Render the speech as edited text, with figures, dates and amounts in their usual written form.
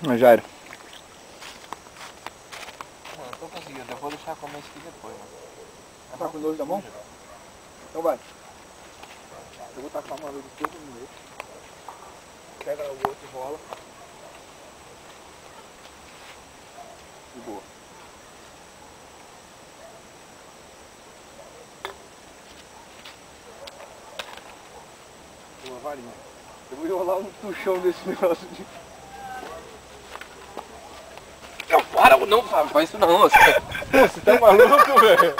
Mas já era. Mano, tô conseguindo. Eu vou deixar comer isso aqui depois, mano. Tá com dor da mão? Então vai. Eu vou tacar uma vez de tudo no meio. Pega o outro e rola. De boa. Uma varinha. Eu vou enrolar um puxão desse negócio de... Não, para, não, Fábio, faz isso não. Você tá maluco, velho?